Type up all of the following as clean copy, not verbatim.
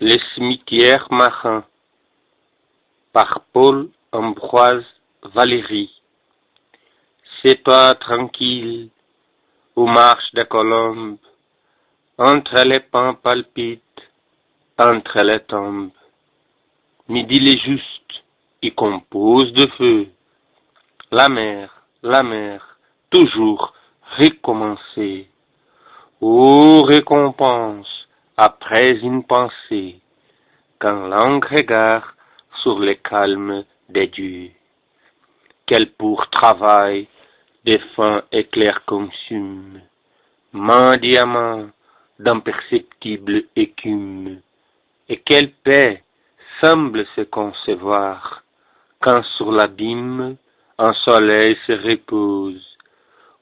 Les cimetières marins par Paul Ambroise Valéry. C'est toi tranquille, où marche des colombes, entre les pins palpitent, entre les tombes. Midi les justes, y compose de feu. La mer, toujours recommencer. Ô récompense, après une pensée, quand l'ange regarde sur les calmes des dieux. Quel pour travail des fins éclairs consume, main diamant d'imperceptible écume, et quelle paix semble se concevoir, quand sur l'abîme un soleil se repose,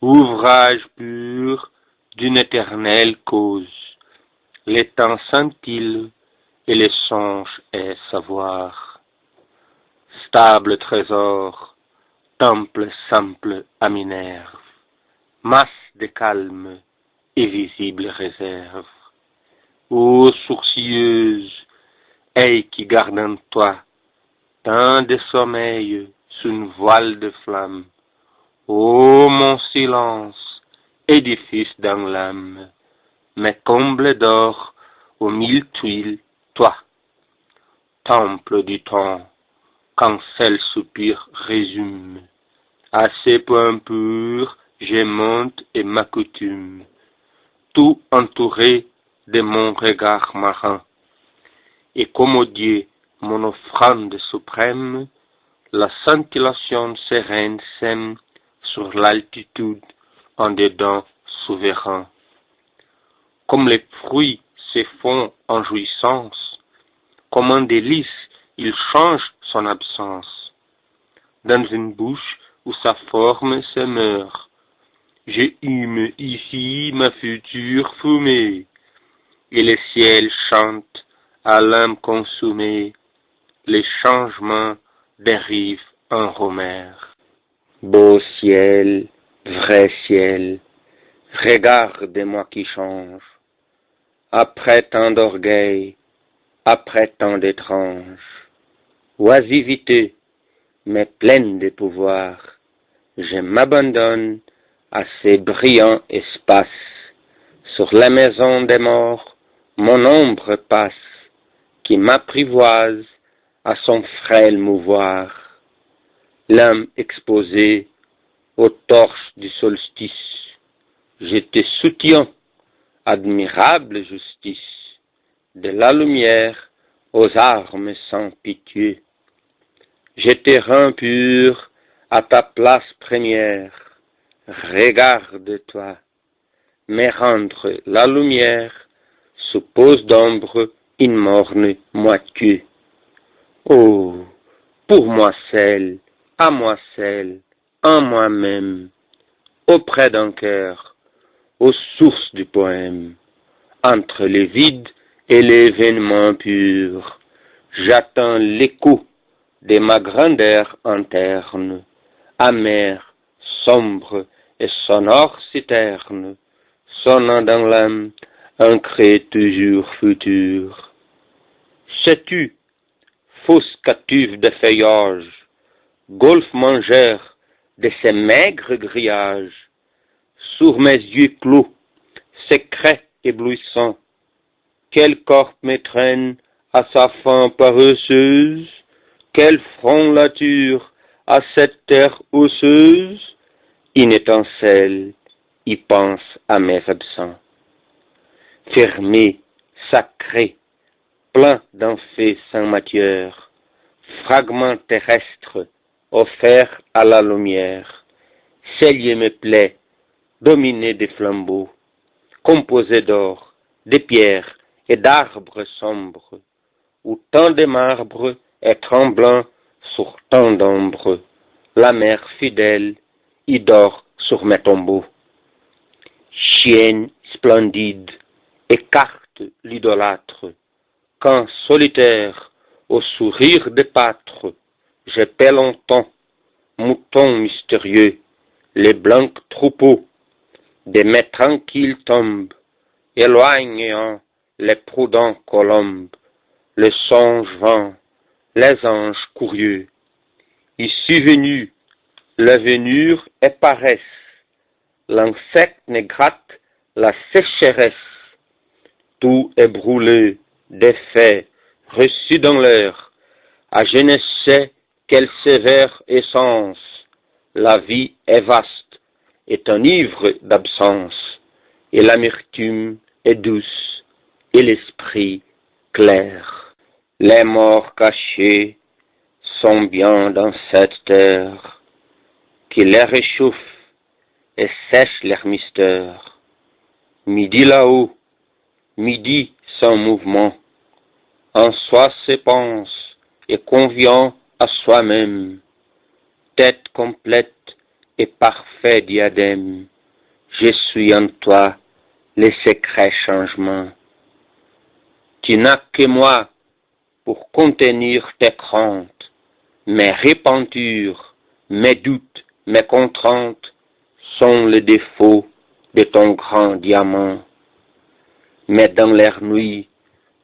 ouvrage pur d'une éternelle cause. Les temps scintillent et les songes est savoir. Stable trésor, temple simple à Minerve, masse de calme et visible réserve. Ô sourcilleuse, aie qui garde en toi tant de sommeil sous une voile de flamme. Ô mon silence, édifice dans l'âme, mais comble d'or aux mille tuiles, toi, temple du temps, quand seul soupir résume. À ces points purs, je monte et m'accoutume, tout entouré de mon regard marin. Et commodier mon offrande suprême, la scintillation sereine sème sur l'altitude en dedans souverain. Comme les fruits se font en jouissance, comme un délice, il change son absence. Dans une bouche où sa forme se meurt, je hume ici ma future fumée, et le ciel chante à l'âme consumée les changements des rives en Homère. Beau ciel, vrai ciel, regarde-moi qui change, après tant d'orgueil, après tant d'étranges, oisivité, mais pleine de pouvoir, je m'abandonne à ces brillants espaces. Sur la maison des morts, mon ombre passe, qui m'apprivoise à son frêle mouvoir. L'âme exposée aux torches du solstice, je te soutiens, admirable justice, de la lumière aux armes sans pitié. Je te rends pur à ta place première, regarde-toi, mais rendre la lumière suppose d'ombre une morne moitié. Oh, pour moi seul, à moi seul, en moi-même, auprès d'un cœur, aux sources du poème, entre les vides et l'événement pur, j'attends l'écho de ma grandeur interne, amère, sombre et sonore citerne, sonnant dans l'âme un cri toujours futur. Sais-tu, fausse cative de feuillage, golfe mangeur de ces maigres grillages, sur mes yeux clos, secret éblouissant, quel corps me traîne à sa fin paresseuse, quel front l'attire à cette terre osseuse, une étincelle y pense à mes absents. Fermé, sacré, plein d'un fait sans matière, fragment terrestre offert à la lumière, cellier mes plaies, dominé des flambeaux, composé d'or, de pierres et d'arbres sombres, où tant de marbre est tremblant sur tant d'ombre, la mer fidèle y dort sur mes tombeaux. Chienne splendide, écarte l'idolâtre, quand solitaire, au sourire de pâtre, je paie longtemps, mouton mystérieux, les blancs troupeaux de mes tranquilles tombes, éloignant les prudents colombes, le songe vent, les anges curieux. Ici venu, l'avenir est paresse, l'insecte ne gratte la sécheresse. Tout est brûlé, des faits reçus dans l'air, à je ne sais quelle sévère essence. La vie est vaste, est enivre d'absence, et l'amertume est douce, et l'esprit clair. Les morts cachés sont bien dans cette terre, qui les réchauffe et sèche leur mystère. Midi là-haut, midi sans mouvement, en soi se pense et convient à soi-même, tête complète et parfait diadème, je suis en toi les secrets changements. Tu n'as que moi pour contenir tes craintes, mes repentures, mes doutes, mes contraintes sont les défauts de ton grand diamant. Mais dans l'air nuit,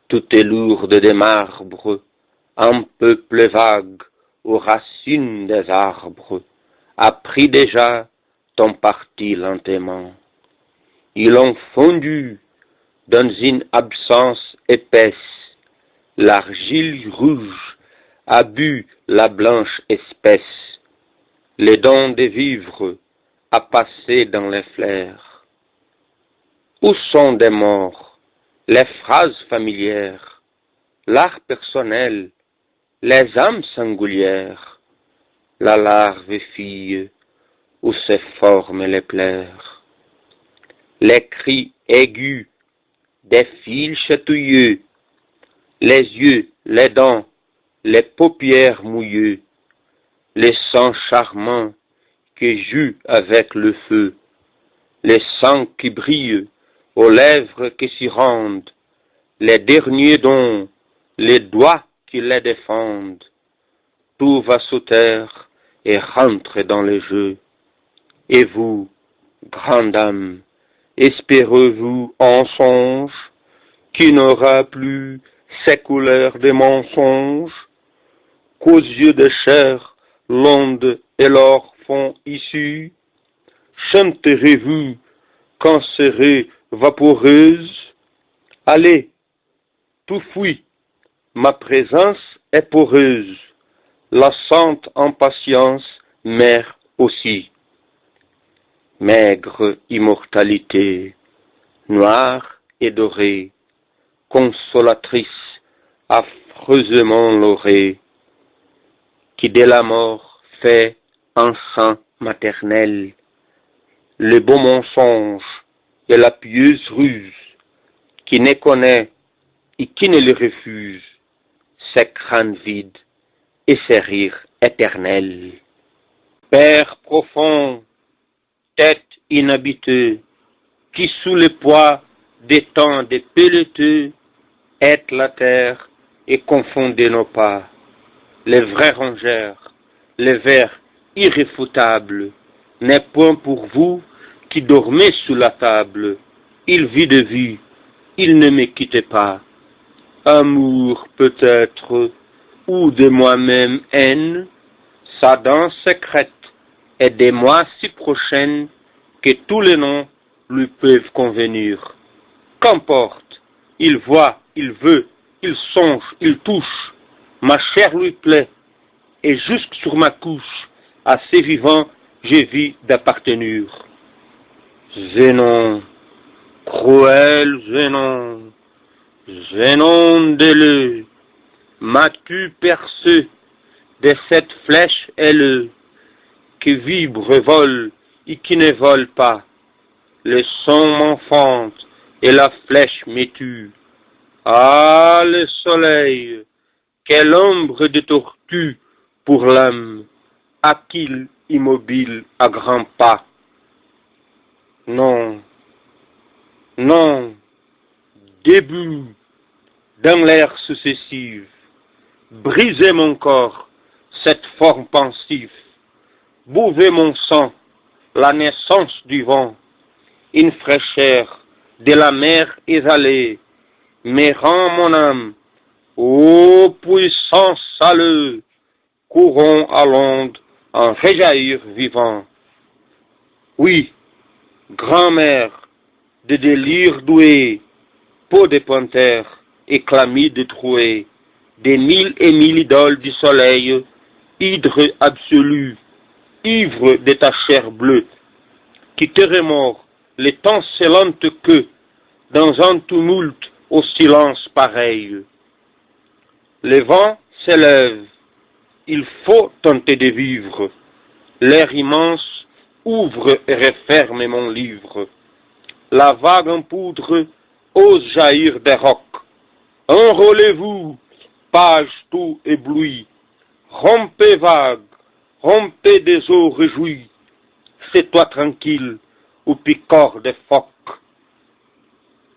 tout est lourd de marbre, un peuple vague aux racines des arbres, a pris déjà ton parti lentement. Ils ont fondu dans une absence épaisse, l'argile rouge a bu la blanche espèce, les dons de vivre a passé dans les fleurs. Où sont des morts, les phrases familières, l'art personnel, les âmes singulières, la larve fille où se forment les pleurs, les cris aigus des fils chatouilleux, les yeux, les dents, les paupières mouillées, les sangs charmants qui jouent avec le feu, les sangs qui brillent aux lèvres qui s'y rendent, les derniers dons, les doigts qui les défendent, tout va sous terre et rentre dans le jeu. Et vous, grande âme, espérez-vous en songe, qui n'aura plus ces couleurs de mensonges, qu'aux yeux de chair, l'onde et l'or font issue, chanterez-vous quand serez vaporeuse? Allez, tout fuit, ma présence est poreuse, la sente en patience, mère aussi. Maigre immortalité, noire et dorée, consolatrice, affreusement laurée, qui dès la mort fait un sang maternel, le beau mensonge et la pieuse ruse, qui ne connaît et qui ne le refuse, ses crânes vides et ses rires éternels. Père profond, tête inhabitée, qui sous le poids des temps de pelleteux, êtes la terre et confondez nos pas. Les vrais rongeurs, les vers irréfutables, n'est point pour vous qui dormez sous la table. Il vit de vie, il ne me quitte pas. Amour peut-être, ou de moi-même haine, sa danse secrète est des mois si prochaines que tous les noms lui peuvent convenir. Qu'importe, il voit, il veut, il songe, il touche, ma chair lui plaît, et jusque sur ma couche, à ces vivants, je vis d'appartenir. Zénon, cruel Zénon, Zénon d'Éleu, m'as-tu percé de cette flèche aileuse qui vibre, vole et qui ne vole pas? Le son m'enfante et la flèche me tue. Ah, le soleil, quelle ombre de tortue pour l'âme, a-t-il immobile à grands pas? Non, non, debout, dans l'air successif, brisez mon corps, cette forme pensive, bouvez mon sang, la naissance du vent, une fraîcheur de la mer exhalée, me rend mon âme Ô puissant salut, courons à l'onde en réjaillir vivant. Oui, grand-mère, de délire doué, peau de panthère et chlamyde trouée, des mille et mille idoles du soleil, hydre absolu, ivre de ta chair bleue, qui te remémore l'étincelante queue dans un tumulte au silence pareil. Le vent s'élève, il faut tenter de vivre. L'air immense ouvre et referme mon livre. La vague en poudre ose jaillir des rocs. Enrôlez-vous, page tout éblouie. Rompez vague, rompez des eaux réjouies. C'est toi tranquille, ou picore des phoques.